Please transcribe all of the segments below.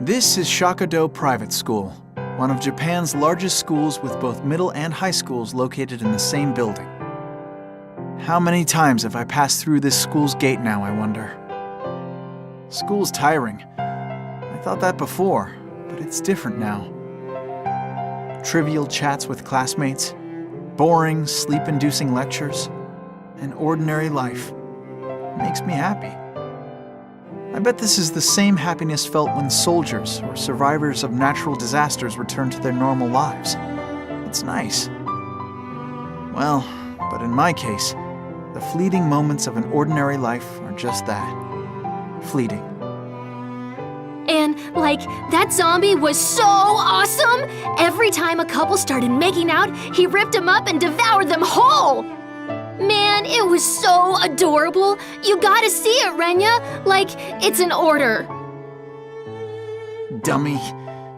This is Shakado Private School, one of Japan's largest schools with both middle and high schools located in the same building. How many times have I passed through this school's gate now, I wonder? School's tiring. I thought that before, but it's different now. Trivial chats with classmates, boring, sleep-inducing lectures, an ordinary life. Makes me happy. I bet this is the same happiness felt when soldiers or survivors of natural disasters return to their normal lives. It's nice. Well, but in my case, the fleeting moments of an ordinary life are just that. Fleeting. And, that zombie was so awesome! Every time a couple started making out, he ripped them up and devoured them whole! Man, it was so adorable! You gotta see it, Renya! It's an order. Dummy.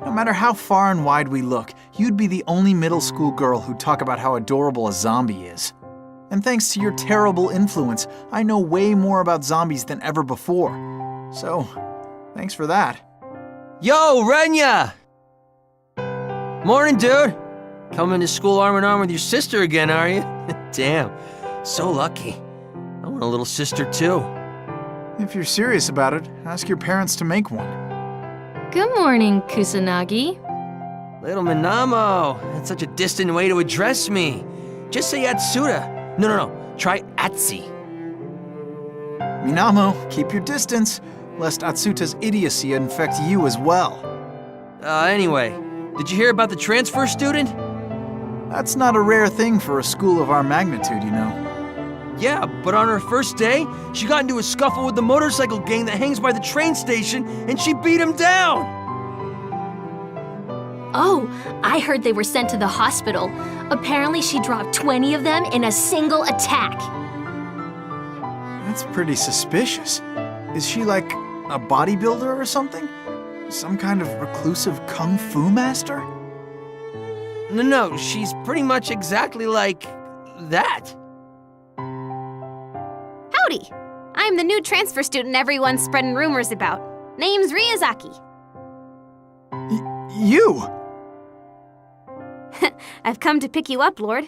No matter how far and wide we look, you'd be the only middle school girl who'd talk about how adorable a zombie is. And thanks to your terrible influence, I know way more about zombies than ever before. So, thanks for that. Yo, Renya! Morning, dude! Coming to school arm in arm with your sister again, are you? Damn, so lucky. I want a little sister too. If you're serious about it, ask your parents to make one. Good morning, Kusanagi. Little Minamo, that's such a distant way to address me. Just say Atsuda. No, try Atsi. Minamo, keep your distance, lest Atsuta's idiocy infect you as well. Anyway, did you hear about the transfer student? That's not a rare thing for a school of our magnitude, you know. Yeah, but on her first day, she got into a scuffle with the motorcycle gang that hangs by the train station, and she beat him down! Oh, I heard they were sent to the hospital. Apparently she dropped 20 of them in a single attack. That's pretty suspicious. Is she like a bodybuilder or something? Some kind of reclusive kung fu master? No, she's pretty much exactly like that. Howdy! I'm the new transfer student everyone's spreading rumors about. Name's Ryazaki. You? I've come to pick you up, Lord.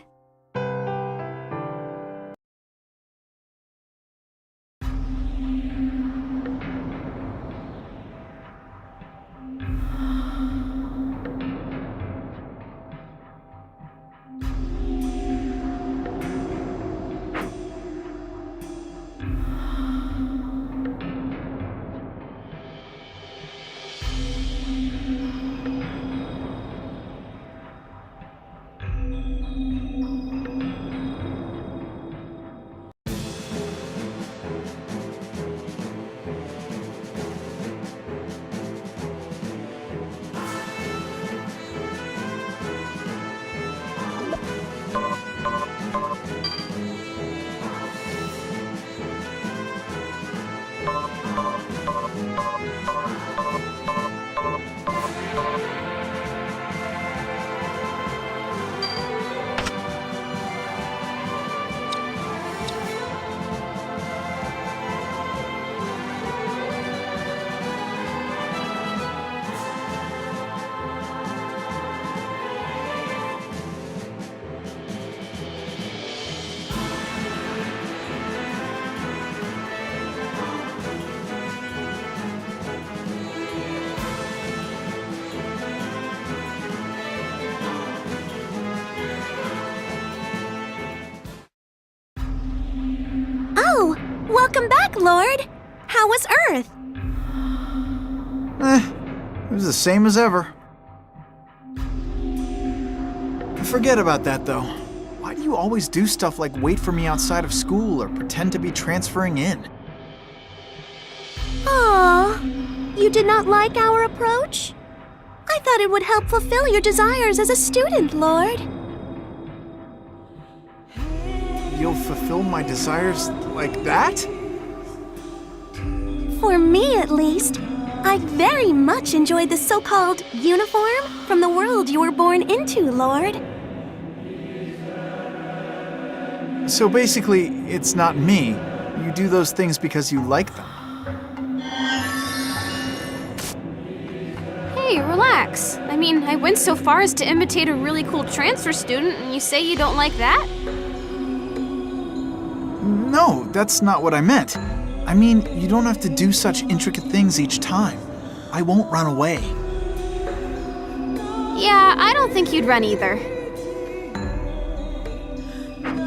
Welcome back, Lord! How was Earth? It was the same as ever. Forget about that, though. Why do you always do stuff like wait for me outside of school or pretend to be transferring in? Aww, you did not like our approach? I thought it would help fulfill your desires as a student, Lord. You'll fulfill my desires like that? For me, at least. I very much enjoyed the so-called uniform from the world you were born into, Lord. So basically, it's not me. You do those things because you like them. Hey, relax. I mean, I went so far as to imitate a really cool transfer student, and you say you don't like that? No, that's not what I meant. I mean, you don't have to do such intricate things each time. I won't run away. Yeah, I don't think you'd run either.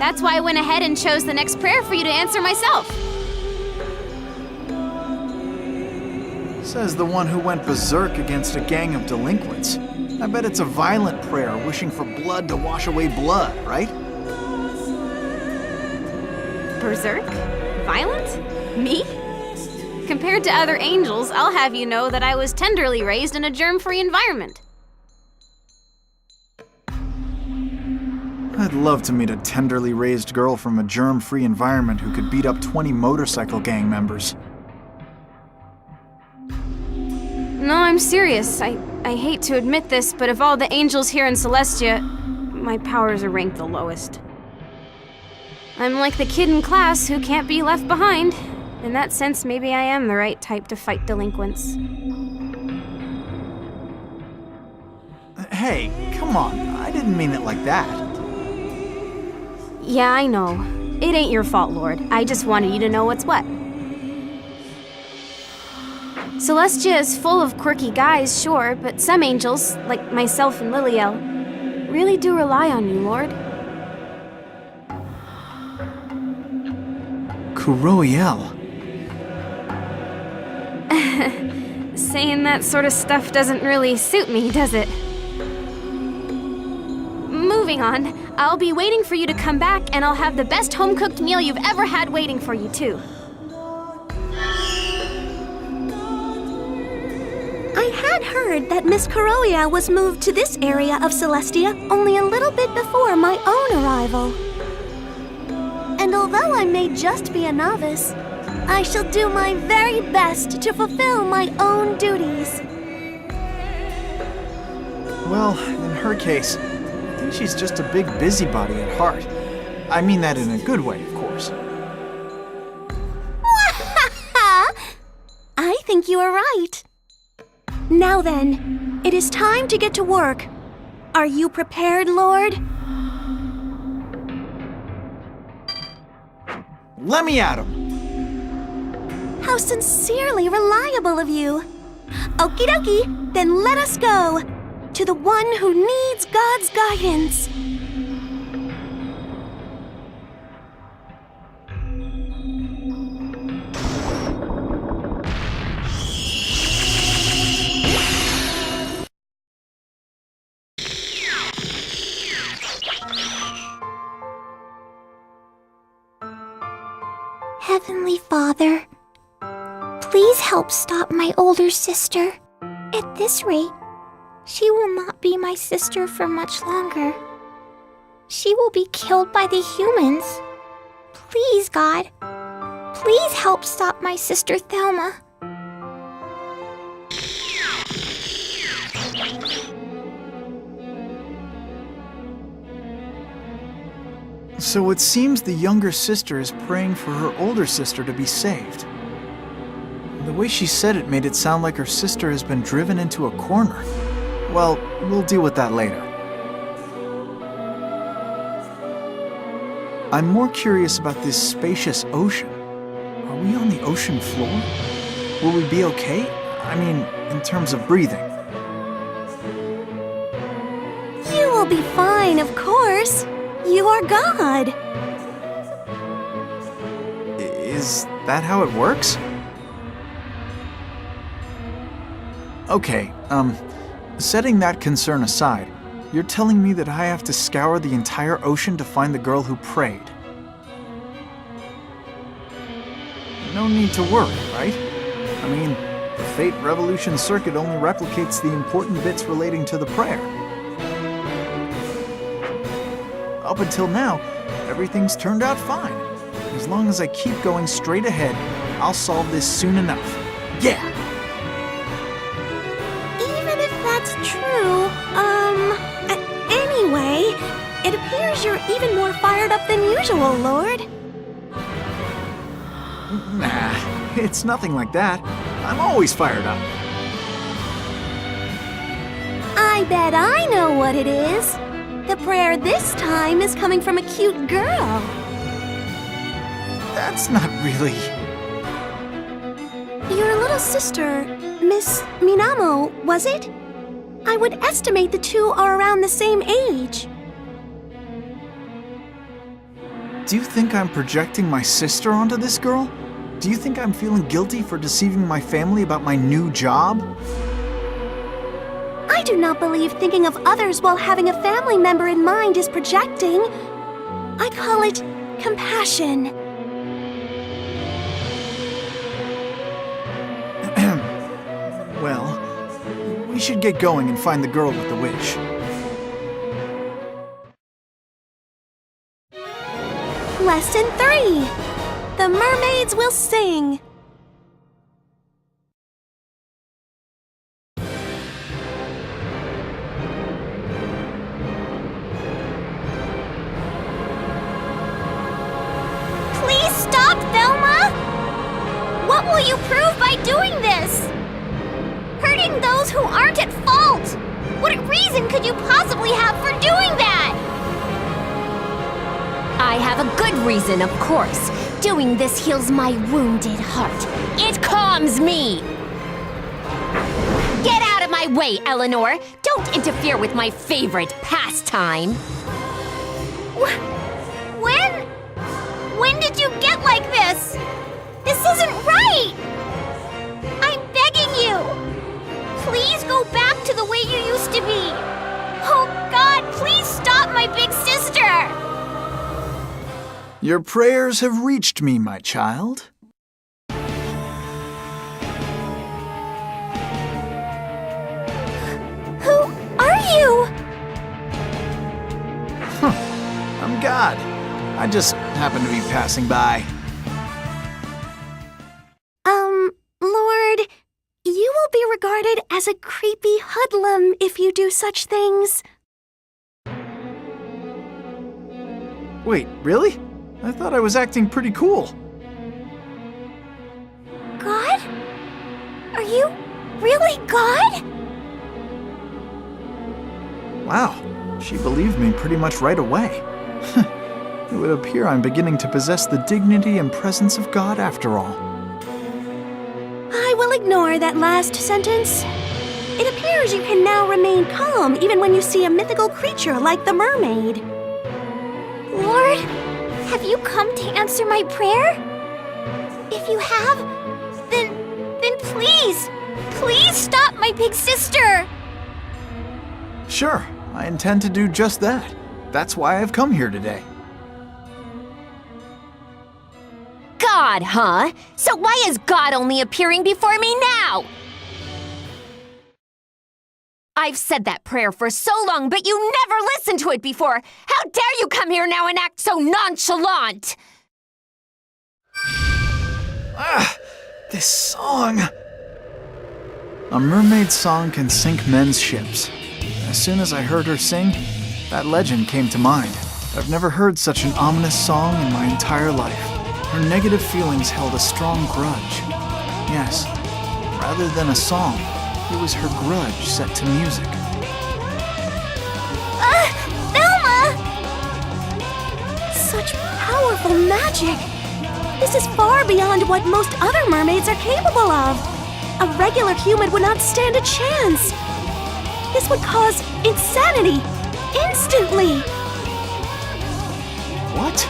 That's why I went ahead and chose the next prayer for you to answer myself. Says the one who went berserk against a gang of delinquents. I bet it's a violent prayer wishing for blood to wash away blood, right? Berserk? Violent? Me? Compared to other angels, I'll have you know that I was tenderly raised in a germ-free environment. I'd love to meet a tenderly raised girl from a germ-free environment who could beat up 20 motorcycle gang members. No, I'm serious. I hate to admit this, but of all the angels here in Celestia, my powers are ranked the lowest. I'm like the kid in class who can't be left behind. In that sense, maybe I am the right type to fight delinquents. Hey, come on. I didn't mean it like that. Yeah, I know. It ain't your fault, Lord. I just wanted you to know what's what. Celestia is full of quirky guys, sure, but some angels, like myself and Liliel, really do rely on you, Lord. Kuroiel. Saying that sort of stuff doesn't really suit me, does it? Moving on, I'll be waiting for you to come back, and I'll have the best home-cooked meal you've ever had waiting for you, too. I had heard that Miss Kuroiel was moved to this area of Celestia only a little bit before my own arrival. And although I may just be a novice, I shall do my very best to fulfill my own duties. Well, in her case, I think she's just a big busybody at heart. I mean that in a good way, of course. I think you are right. Now then, it is time to get to work. Are you prepared, Lord? Let me at him! How sincerely reliable of you. Okie dokie, then let us go. To the one who needs God's guidance. Heavenly Father, please help stop my older sister. At this rate, she will not be my sister for much longer. She will be killed by the humans. Please, God, please help stop my sister Thelma. So it seems the younger sister is praying for her older sister to be saved. The way she said it made it sound like her sister has been driven into a corner. Well, we'll deal with that later. I'm more curious about this spacious ocean. Are we on the ocean floor? Will we be okay? I mean, in terms of breathing. You will be fine, of course. You are God. Is that how it works? Okay, setting that concern aside, you're telling me that I have to scour the entire ocean to find the girl who prayed. No need to worry, right? I mean, the Fate Revolution circuit only replicates the important bits relating to the prayer. Up until now, everything's turned out fine. As long as I keep going straight ahead, I'll solve this soon enough. Yeah! Even if that's true, anyway, it appears you're even more fired up than usual, Lord. Nah, it's nothing like that. I'm always fired up. I bet I know what it is. The prayer this time is coming from a cute girl. That's not really... Your little sister, Miss Minamo, was it? I would estimate the two are around the same age. Do you think I'm projecting my sister onto this girl? Do you think I'm feeling guilty for deceiving my family about my new job? I do not believe thinking of others while having a family member in mind is projecting. I call it compassion. Well, we should get going and find the girl with the wish. Lesson 3. The mermaids will sing. Please stop, Velma! What will you prove by doing this? Hurting those who aren't at fault! What reason could you possibly have for doing that? I have a good reason, of course. Doing this heals my wounded heart. It calms me! Get out of my way, Eleanor! Don't interfere with my favorite pastime! When did you get like this? This isn't right! I'm begging you! Please go back to the way you used to be! Oh God, please stop my big sister! Your prayers have reached me, my child. Who are you? I'm God. I just happen to be passing by. Lord, you will be regarded as a creepy hoodlum if you do such things. Wait, really? I thought I was acting pretty cool. God? Are you really God? Wow, she believed me pretty much right away. It would appear I'm beginning to possess the dignity and presence of God after all. I will ignore that last sentence. It appears you can now remain calm even when you see a mythical creature like the mermaid. Lord, have you come to answer my prayer? If you have, then please stop my big sister! Sure, I intend to do just that. That's why I've come here today. God, huh? So why is God only appearing before me now? I've said that prayer for so long, but you never listened to it before. How dare you come here now and act so nonchalant? This song. A mermaid's song can sink men's ships. As soon as I heard her sing, that legend came to mind. I've never heard such an ominous song in my entire life. Her negative feelings held a strong grudge. Yes, rather than a song, it was her grudge set to music. Velma! Such powerful magic! This is far beyond what most other mermaids are capable of. A regular human would not stand a chance. This would cause insanity, instantly. What?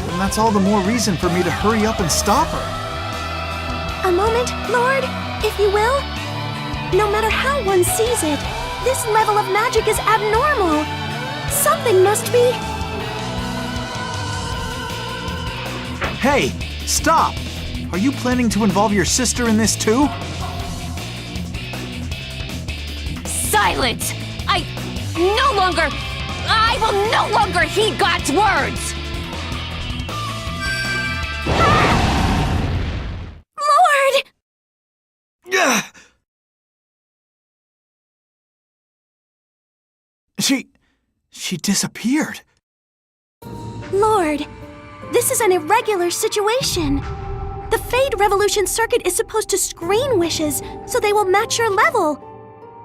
Then that's all the more reason for me to hurry up and stop her. A moment, Lord, if you will. No matter how one sees it, this level of magic is abnormal. Something must be... Hey, stop! Are you planning to involve your sister in this too? Silence! I will no longer heed God's words! Lord! Ugh. She disappeared. Lord, this is an irregular situation. The Fade Revolution circuit is supposed to screen wishes so they will match your level.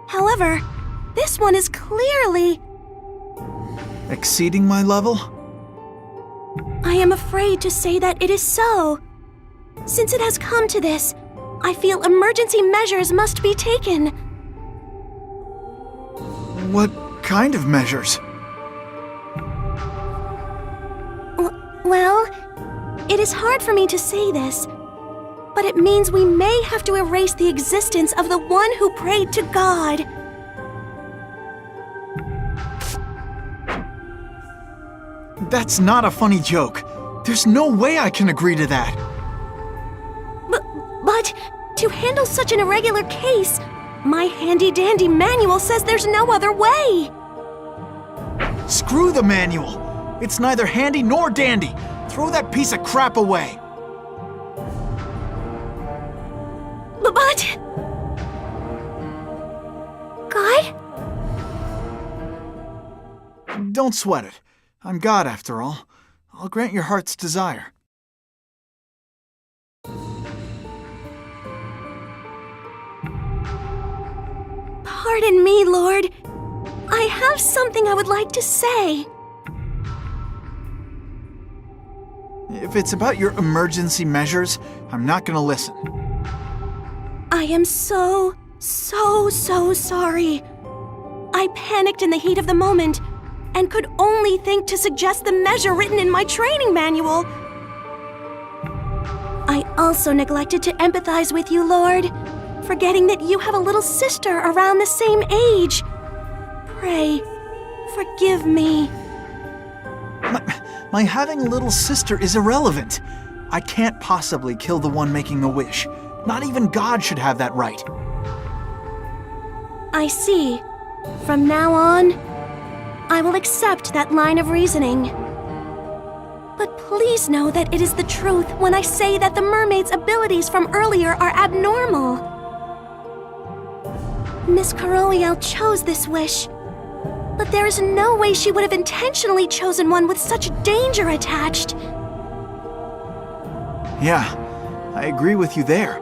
However, this one is clearly... Exceeding my level? I am afraid to say that it is so. Since it has come to this, I feel emergency measures must be taken. What kind of measures? Well, it is hard for me to say this, but it means we may have to erase the existence of the one who prayed to God. That's not a funny joke. There's no way I can agree to that. But to handle such an irregular case, my handy-dandy manual says there's no other way. Screw the manual. It's neither handy nor dandy. Throw that piece of crap away. But... God? Don't sweat it. I'm God after all. I'll grant your heart's desire. Pardon me, Lord. I have something I would like to say. If it's about your emergency measures, I'm not gonna listen. I am so sorry. I panicked in the heat of the moment and could only think to suggest the measure written in my training manual. I also neglected to empathize with you, Lord, forgetting that you have a little sister around the same age. Pray, forgive me. My having a little sister is irrelevant. I can't possibly kill the one making a wish. Not even God should have that right. I see. From now on, I will accept that line of reasoning. But please know that it is the truth when I say that the mermaid's abilities from earlier are abnormal. Miss Caroiel chose this wish, but there is no way she would have intentionally chosen one with such danger attached. Yeah, I agree with you there.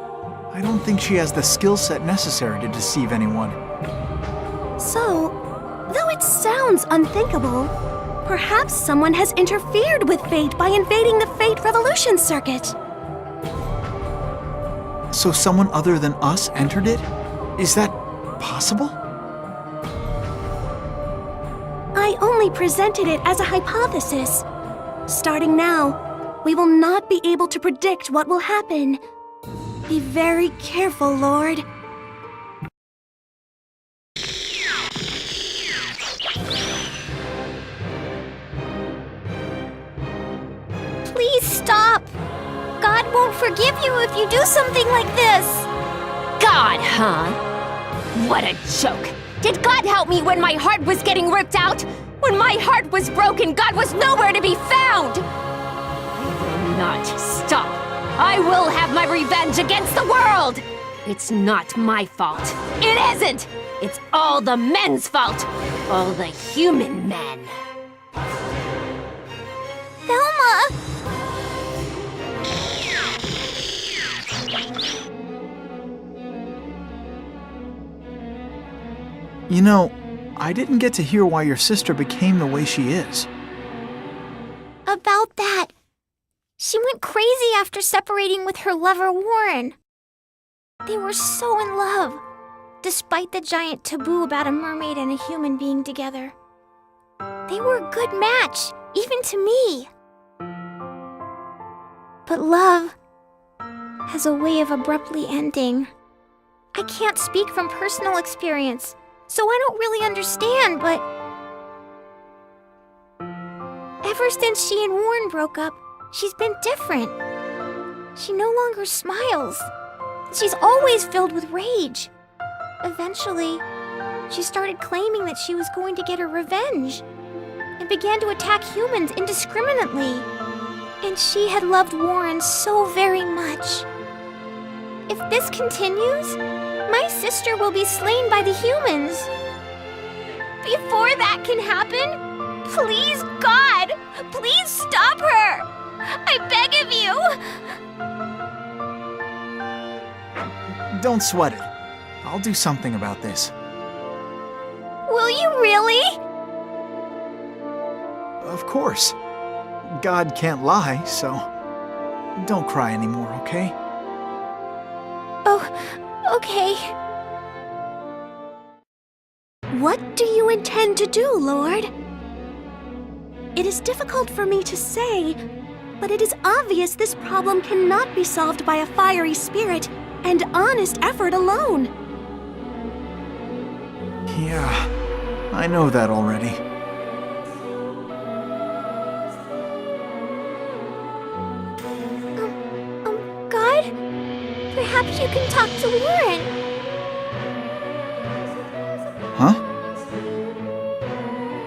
I don't think she has the skill set necessary to deceive anyone. So, though it sounds unthinkable, perhaps someone has interfered with fate by invading the Fate Revolution circuit. So someone other than us entered it? Is that possible? I only presented it as a hypothesis. Starting now, we will not be able to predict what will happen. Be very careful, Lord. Please stop! God won't forgive you if you do something like this! God, huh? What a joke! Did God help me when my heart was getting ripped out? When my heart was broken, God was nowhere to be found! I will not stop. I will have my revenge against the world! It's not my fault. It isn't! It's all the men's fault! All the human men. Thelma! You know, I didn't get to hear why your sister became the way she is. About that. She went crazy after separating with her lover, Warren. They were so in love, despite the giant taboo about a mermaid and a human being together. They were a good match, even to me. But love has a way of abruptly ending. I can't speak from personal experience, so I don't really understand, but ever since she and Warren broke up, she's been different. She no longer smiles. She's always filled with rage. Eventually, she started claiming that she was going to get her revenge and began to attack humans indiscriminately. And she had loved Warren so very much. If this continues, my sister will be slain by the humans. Before that can happen, please, God, please stop her! I beg of you! Don't sweat it. I'll do something about this. Will you really? Of course. God can't lie, so don't cry anymore, okay? Oh, okay. What do you intend to do, Lord? It is difficult for me to say, but it is obvious this problem cannot be solved by a fiery spirit and honest effort alone. Yeah, I know that already. God? Perhaps you can talk to Warren. Huh?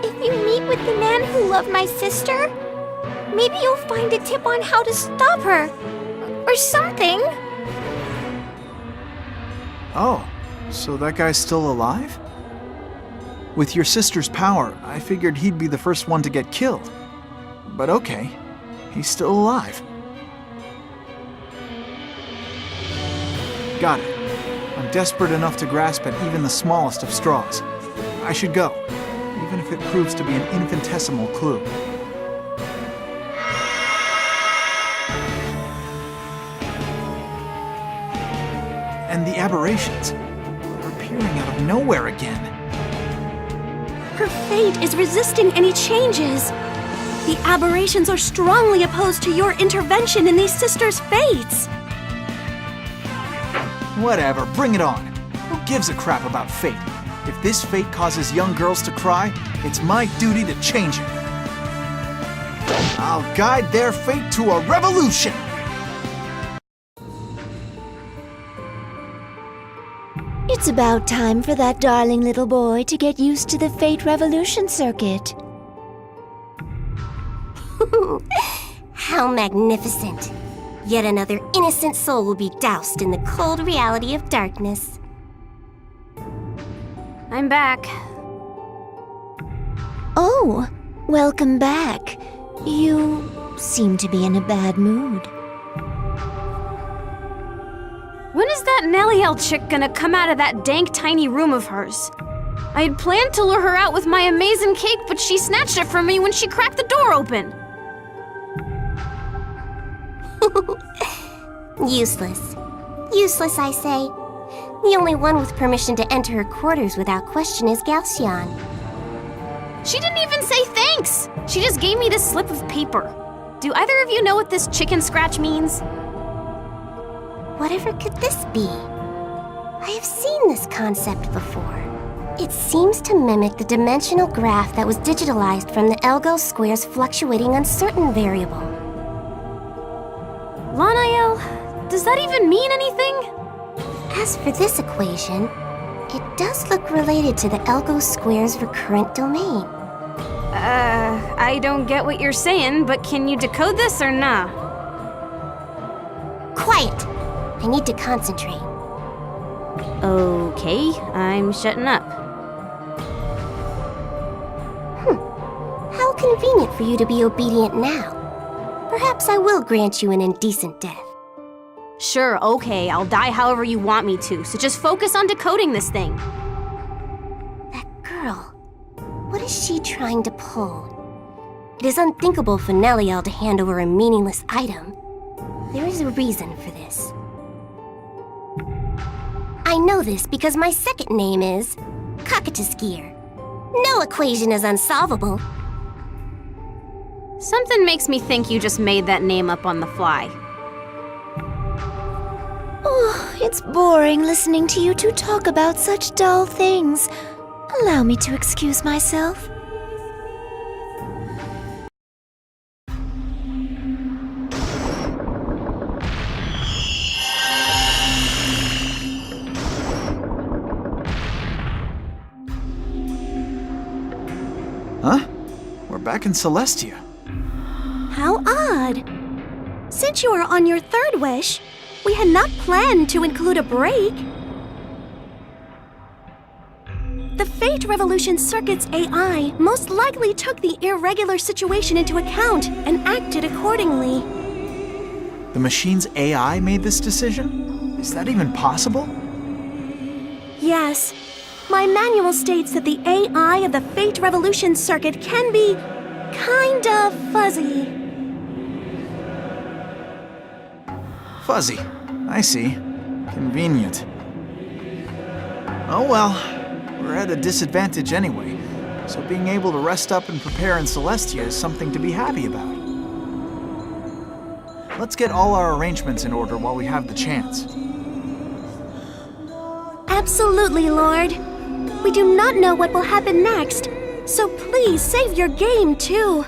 If you meet with the man who loved my sister, maybe you'll find a tip on how to stop her. Or something. Oh, so that guy's still alive? With your sister's power, I figured he'd be the first one to get killed. But okay, he's still alive. Got it. I'm desperate enough to grasp at even the smallest of straws. I should go, even if it proves to be an infinitesimal clue. And the aberrations. They're appearing out of nowhere again. Her fate is resisting any changes. The aberrations are strongly opposed to your intervention in these sisters' fates. Whatever, bring it on. Who gives a crap about fate? If this fate causes young girls to cry, it's my duty to change it. I'll guide their fate to a revolution! It's about time for that darling little boy to get used to the Fate Revolution circuit. How magnificent! Yet another innocent soul will be doused in the cold reality of darkness. I'm back. Oh, welcome back. You seem to be in a bad mood. When is that Nelliel chick gonna come out of that dank tiny room of hers? I had planned to lure her out with my amazing cake, but she snatched it from me when she cracked the door open. Useless. Useless, I say. The only one with permission to enter her quarters without question is Galcian. She didn't even say thanks! She just gave me this slip of paper. Do either of you know what this chicken scratch means? Whatever could this be? I have seen this concept before. It seems to mimic the dimensional graph that was digitalized from the Elgo square's fluctuating uncertain variable. Lanael, does that even mean anything? As for this equation, it does look related to the Elgo square's recurrent domain. I don't get what you're saying, but can you decode this or nah? Quiet! I need to concentrate. Okay, I'm shutting up. How convenient for you to be obedient now. Perhaps I will grant you an indecent death. Sure, okay, I'll die however you want me to, so just focus on decoding this thing. That girl, what is she trying to pull? It is unthinkable for Nelliel to hand over a meaningless item. There is a reason for this. I know this because my second name is Cockatoosgear. No equation is unsolvable. Something makes me think you just made that name up on the fly. Oh, it's boring listening to you two talk about such dull things. Allow me to excuse myself. Huh? We're back in Celestia. How odd. Since you are on your third wish, we had not planned to include a break. The Fate Revolution Circuit's AI most likely took the irregular situation into account and acted accordingly. The machine's AI made this decision? Is that even possible? Yes, My manual states that the AI of the Fate Revolution circuit can be kinda fuzzy. Fuzzy. I see. Convenient. Oh well, we're at a disadvantage anyway, so being able to rest up and prepare in Celestia is something to be happy about. Let's get all our arrangements in order while we have the chance. Absolutely, Lord. We do not know what will happen next, so please save your game too.